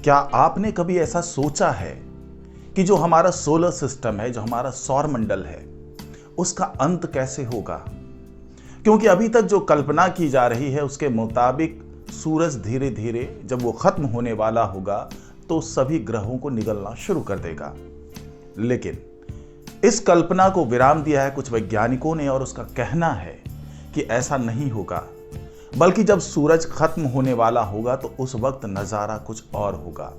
क्या आपने कभी ऐसा सोचा है कि जो हमारा सोलर सिस्टम है, जो हमारा सौर मंडल है, उसका अंत कैसे होगा? क्योंकि अभी तक जो कल्पना की जा रही है उसके मुताबिक सूरज धीरे धीरे जब वो खत्म होने वाला होगा तो सभी ग्रहों को निगलना शुरू कर देगा। लेकिन इस कल्पना को विराम दिया है कुछ वैज्ञानिकों ने, और उसका कहना है कि ऐसा नहीं होगा, बल्कि जब सूरज खत्म होने वाला होगा तो उस वक्त नज़ारा कुछ और होगा।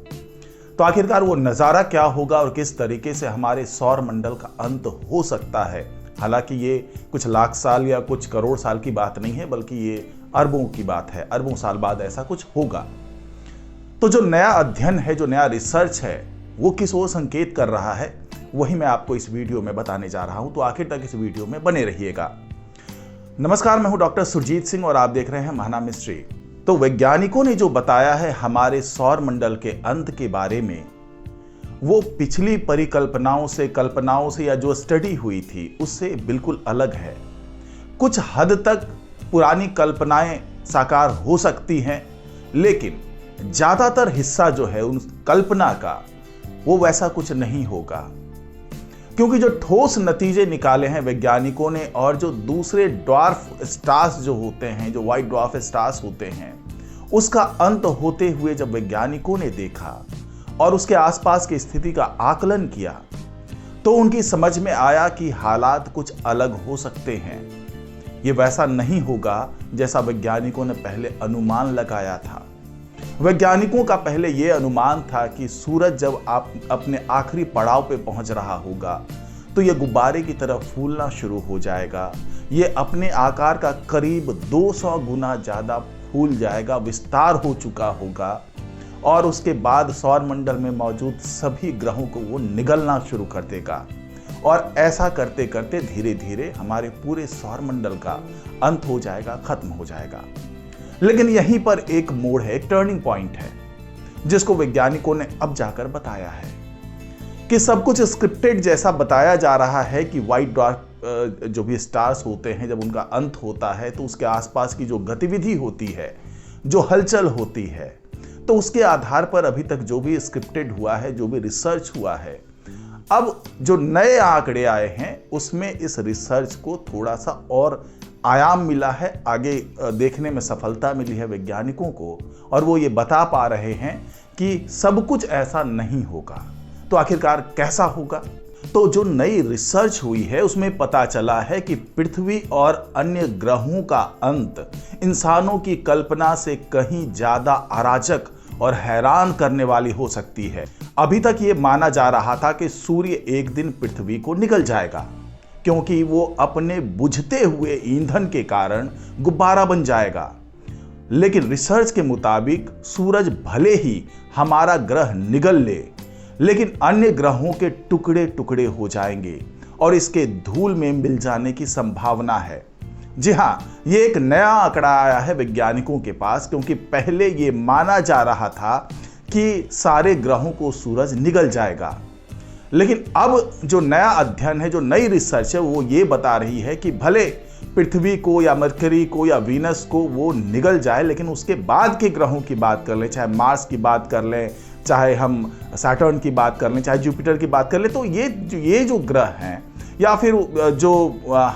तो आखिरकार वो नज़ारा क्या होगा और किस तरीके से हमारे सौर मंडल का अंत हो सकता है? हालांकि ये कुछ लाख साल या कुछ करोड़ साल की बात नहीं है, बल्कि ये अरबों की बात है। अरबों साल बाद ऐसा कुछ होगा। तो जो नया अध्ययन है, जो नया रिसर्च है, वो किस ओर संकेत कर रहा है, वही मैं आपको इस वीडियो में बताने जा रहा हूं। तो आखिर तक इस वीडियो में बने रहिएगा। नमस्कार, मैं हूं डॉक्टर सुरजीत सिंह और आप देख रहे हैं महाना मिस्ट्री। तो वैज्ञानिकों ने जो बताया है हमारे सौर मंडल के अंत के बारे में, वो पिछली कल्पनाओं से या जो स्टडी हुई थी उससे बिल्कुल अलग है। कुछ हद तक पुरानी कल्पनाएं साकार हो सकती हैं, लेकिन ज्यादातर हिस्सा जो है उन कल्पना का, वो वैसा कुछ नहीं होगा। क्योंकि जो ठोस नतीजे निकाले हैं वैज्ञानिकों ने, और जो दूसरे ड्वार्फ स्टार्स जो होते हैं, जो व्हाइट ड्वार्फ स्टार्स होते हैं, उसका अंत होते हुए जब वैज्ञानिकों ने देखा और उसके आसपास की स्थिति का आकलन किया, तो उनकी समझ में आया कि हालात कुछ अलग हो सकते हैं। ये वैसा नहीं होगा जैसा वैज्ञानिकों ने पहले अनुमान लगाया था। वैज्ञानिकों का पहले यह अनुमान था कि सूरज जब आप अपने आखिरी पड़ाव पे पहुंच रहा होगा तो यह गुब्बारे की तरह फूलना शुरू हो जाएगा। यह अपने आकार का करीब 200 गुना ज्यादा फूल जाएगा, विस्तार हो चुका होगा, और उसके बाद सौर मंडल में मौजूद सभी ग्रहों को वो निगलना शुरू कर देगा। और ऐसा करते करते धीरे धीरे हमारे पूरे सौर मंडल का अंत हो जाएगा, खत्म हो जाएगा। लेकिन यहीं पर एक मोड़ है, एक टर्निंग पॉइंट है, जिसको वैज्ञानिकों ने अब जाकर बताया है कि सब कुछ स्क्रिप्टेड जैसा बताया जा रहा है कि व्हाइट ड्वार्फ जो भी स्टार्स होते हैं, जब उनका अंत होता है तो उसके आसपास की जो गतिविधि होती है, जो हलचल होती है, तो उसके आधार पर अभी तक जो भी स्क्रिप्टेड हुआ है, जो भी रिसर्च हुआ है, अब जो नए आंकड़े आए हैं उसमें इस रिसर्च को थोड़ा सा और आयाम मिला है, आगे देखने में सफलता मिली है वैज्ञानिकों को, और वो ये बता पा रहे हैं कि सब कुछ ऐसा नहीं होगा। तो आखिरकार कैसा होगा? तो जो नई रिसर्च हुई है उसमें पता चला है कि पृथ्वी और अन्य ग्रहों का अंत इंसानों की कल्पना से कहीं ज्यादा अराजक और हैरान करने वाली हो सकती है। अभी तक ये माना जा रहा था कि सूर्य एक दिन पृथ्वी को निगल जाएगा, क्योंकि वो अपने बुझते हुए ईंधन के कारण गुब्बारा बन जाएगा। लेकिन रिसर्च के मुताबिक सूरज भले ही हमारा ग्रह निगल ले, लेकिन अन्य ग्रहों के टुकड़े टुकड़े हो जाएंगे और इसके धूल में मिल जाने की संभावना है। जी हाँ, ये एक नया आंकड़ा आया है वैज्ञानिकों के पास, क्योंकि पहले ये माना जा रहा था कि सारे ग्रहों को सूरज निगल जाएगा। लेकिन अब जो नया अध्ययन है, जो नई रिसर्च है, वो ये बता रही है कि भले पृथ्वी को या मरकरी को या वीनस को वो निगल जाए, लेकिन उसके बाद के ग्रहों की बात कर लें, चाहे मार्स की बात कर लें, चाहे हम सैटर्न की बात कर लें, चाहे जुपिटर की बात कर लें, तो ये जो ग्रह हैं, या फिर जो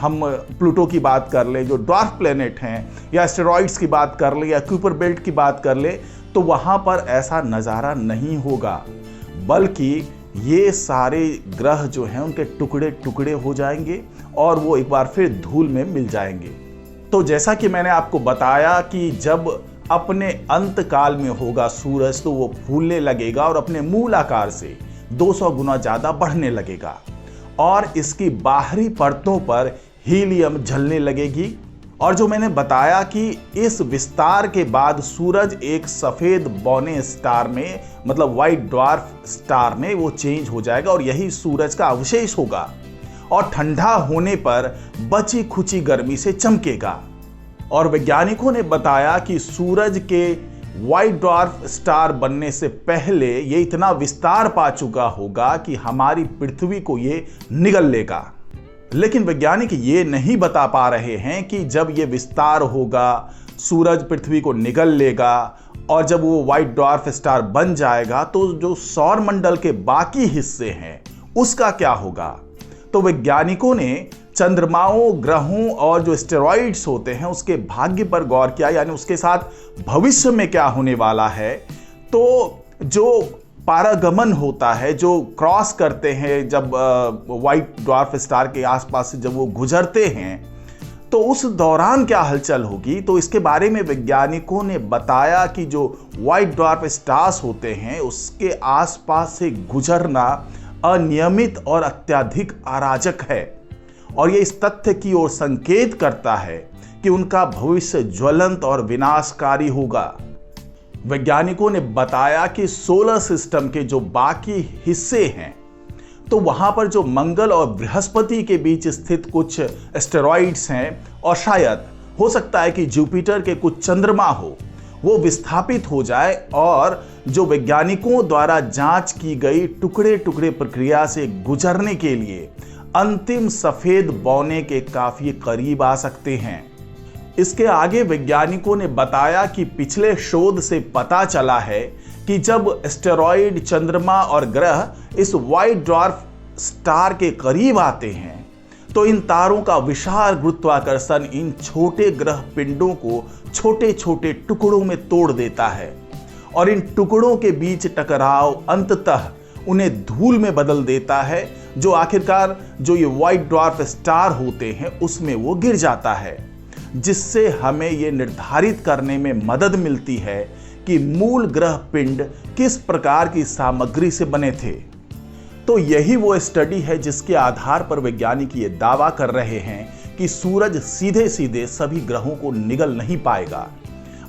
हम प्लूटो की बात कर लें, जो ड्वार्फ प्लेनेट हैं, या एस्टेरॉइड्स की बात कर लें, या कुइपर बेल्ट की बात कर लें, तो वहाँ पर ऐसा नज़ारा नहीं होगा, बल्कि ये सारे ग्रह जो हैं उनके टुकड़े टुकड़े हो जाएंगे और वो एक बार फिर धूल में मिल जाएंगे। तो जैसा कि मैंने आपको बताया कि जब अपने अंत काल में होगा सूरज, तो वो फूलने लगेगा और अपने मूल आकार से 200 गुना ज़्यादा बढ़ने लगेगा, और इसकी बाहरी परतों पर हीलियम जलने लगेगी। और जो मैंने बताया कि इस विस्तार के बाद सूरज एक सफेद बौने स्टार में, मतलब व्हाइट ड्वार्फ स्टार में वो चेंज हो जाएगा, और यही सूरज का अवशेष होगा, और ठंडा होने पर बची खुची गर्मी से चमकेगा। और वैज्ञानिकों ने बताया कि सूरज के व्हाइट ड्वार्फ स्टार बनने से पहले ये इतना विस्तार पा चुका होगा कि हमारी पृथ्वी को ये निगल लेगा। लेकिन वैज्ञानिक ये नहीं बता पा रहे हैं कि जब ये विस्तार होगा, सूरज पृथ्वी को निगल लेगा और जब वो व्हाइट ड्वार्फ स्टार बन जाएगा तो जो सौर मंडल के बाकी हिस्से हैं उसका क्या होगा। तो वैज्ञानिकों ने चंद्रमाओं, ग्रहों और जो एस्टेरॉइड्स होते हैं उसके भाग्य पर गौर किया, यानी उसके साथ भविष्य में क्या होने वाला है। तो जो पारागमन होता है, जो क्रॉस करते हैं जब व्हाइट ड्वार्फ स्टार के आसपास से जब वो गुजरते हैं तो उस दौरान क्या हलचल होगी। तो इसके बारे में वैज्ञानिकों ने बताया कि जो व्हाइट ड्वार्फ स्टार्स होते हैं उसके आसपास से गुजरना अनियमित और अत्यधिक अराजक है, और ये इस तथ्य की ओर संकेत करता है कि उनका भविष्य ज्वलंत और विनाशकारी होगा। वैज्ञानिकों ने बताया कि सोलर सिस्टम के जो बाकी हिस्से हैं तो वहां पर जो मंगल और बृहस्पति के बीच स्थित कुछ एस्टेरॉइड्स हैं और शायद हो सकता है कि जुपिटर के कुछ चंद्रमा हो, वो विस्थापित हो जाए और जो वैज्ञानिकों द्वारा जांच की गई टुकड़े टुकड़े प्रक्रिया से गुजरने के लिए अंतिम सफेद बौने के काफी करीब आ सकते हैं। इसके आगे वैज्ञानिकों ने बताया कि पिछले शोध से पता चला है कि जब एस्टेरॉइड, चंद्रमा और ग्रह इस व्हाइट ड्वार्फ स्टार के करीब आते हैं तो इन तारों का विशाल गुरुत्वाकर्षण इन छोटे ग्रह पिंडों को छोटे छोटे टुकड़ों में तोड़ देता है, और इन टुकड़ों के बीच टकराव अंततः उन्हें धूल में बदल देता है, जो आखिरकार जो ये व्हाइट ड्वार्फ स्टार होते हैं उसमें वो गिर जाता है, जिससे हमें ये निर्धारित करने में मदद मिलती है कि मूल ग्रह पिंड किस प्रकार की सामग्री से बने थे। तो यही वो स्टडी है जिसके आधार पर वैज्ञानिक ये दावा कर रहे हैं कि सूरज सीधे सीधे सभी ग्रहों को निगल नहीं पाएगा,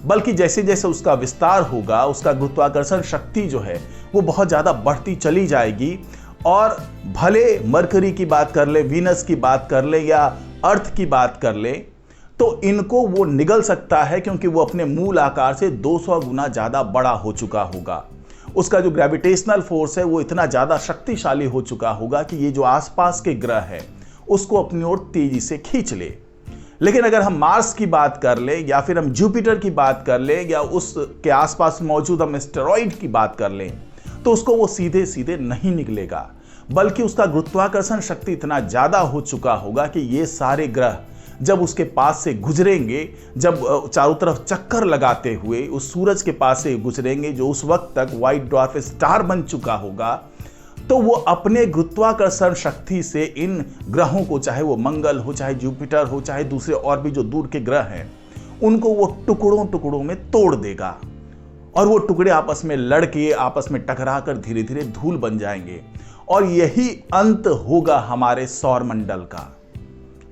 बल्कि जैसे जैसे उसका विस्तार होगा उसका गुरुत्वाकर्षण शक्ति जो है वो बहुत ज़्यादा बढ़ती चली जाएगी, और भले मरकरी की बात कर ले, वीनस की बात कर ले या अर्थ की बात कर ले, तो इनको वो निगल सकता है क्योंकि वो अपने मूल आकार से 200 गुना ज़्यादा बड़ा हो चुका होगा। उसका जो ग्रेविटेशनल फोर्स है वो इतना ज़्यादा शक्तिशाली हो चुका होगा कि ये जो आसपास के ग्रह है उसको अपनी ओर तेजी से खींच ले। लेकिन अगर हम मार्स की बात कर ले या फिर हम जुपिटर की बात कर ले या उसके आसपास मौजूद हम एस्टेरॉइड की बात कर लें तो उसको वो सीधे सीधे नहीं निकलेगा, बल्कि उसका गुरुत्वाकर्षण शक्ति इतना ज़्यादा हो चुका होगा कि ये सारे ग्रह जब उसके पास से गुजरेंगे, जब चारों तरफ चक्कर लगाते हुए उस सूरज के पास से गुजरेंगे जो उस वक्त तक व्हाइट ड्वार्फ स्टार बन चुका होगा, तो वो अपने गुरुत्वाकर्षण शक्ति से इन ग्रहों को, चाहे वो मंगल हो, चाहे जुपिटर हो, चाहे दूसरे और भी जो दूर के ग्रह हैं, उनको वो टुकड़ों टुकड़ों में तोड़ देगा, और वो टुकड़े आपस में लड़के आपस में टकरा कर धीरे धीरे धूल बन जाएंगे, और यही अंत होगा हमारे सौर मंडल का।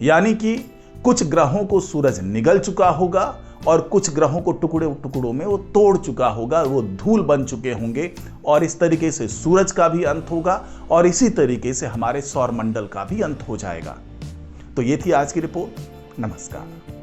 यानी कि कुछ ग्रहों को सूरज निगल चुका होगा और कुछ ग्रहों को टुकड़े टुकड़ों में वो तोड़ चुका होगा, वो धूल बन चुके होंगे, और इस तरीके से सूरज का भी अंत होगा और इसी तरीके से हमारे सौर मंडल का भी अंत हो जाएगा। तो ये थी आज की रिपोर्ट। नमस्कार।